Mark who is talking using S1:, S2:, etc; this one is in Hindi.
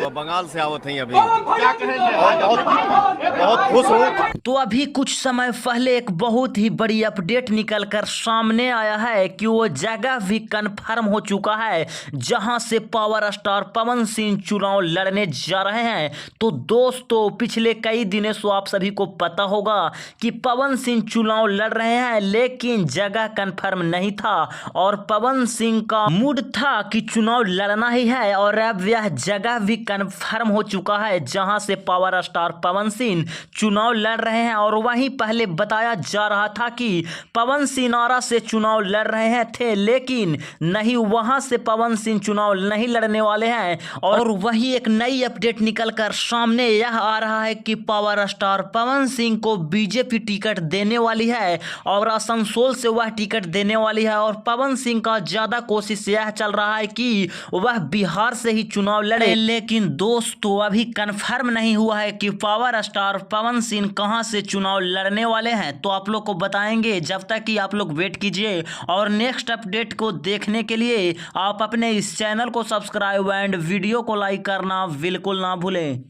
S1: वो बंगाल से आवत हैं अभी। क्या कहेंगे? बहुत खुश हूँ।
S2: तो अभी कुछ समय पहले एक बहुत ही बड़ी अपडेट निकल कर सामने आया है कि वो जगह भी कंफर्म हो चुका है जहां से पावर स्टार पवन सिंह चुनाव लड़ने जा रहे हैं। तो दोस्तों पिछले कई दिनों से आप सभी को पता होगा कि पवन सिंह चुनाव लड़ रहे हैं, लेकिन जगह कंफर्म नहीं था और पवन सिंह का मूड था कि चुनाव लड़ना ही है। और अब यह जगह भी कंफर्म हो चुका है जहां से पावर स्टार पवन सिंह चुनाव लड़ रहे हैं। और वहीं पहले बताया जा रहा था कि पवन सिंह नारा से चुनाव लड़ रहे हैं थे, लेकिन नहीं, वहां से पवन सिंह चुनाव नहीं लड़ने वाले हैं। और वही एक नई अपडेट निकलकर सामने यह आ रहा है कि पावर स्टार पवन सिंह को बीजेपी टिकट देने वाली है और आसनसोल से वह टिकट देने वाली है। और पवन सिंह का ज्यादा कोशिश यह चल रहा है कि वह बिहार से ही चुनाव लड़े, लेकिन दोस्तों अभी कंफर्म नहीं हुआ है कि पावर स्टार पवन सिंह कहां से चुनाव लड़ने वाले हैं। तो आप लोग को बताएंगे, जब तक कि आप लोग वेट कीजिए। और नेक्स्ट अपडेट को देखने के लिए आप अपने इस चैनल को सब्सक्राइब एंड वीडियो को लाइक करना बिल्कुल ना भूलें।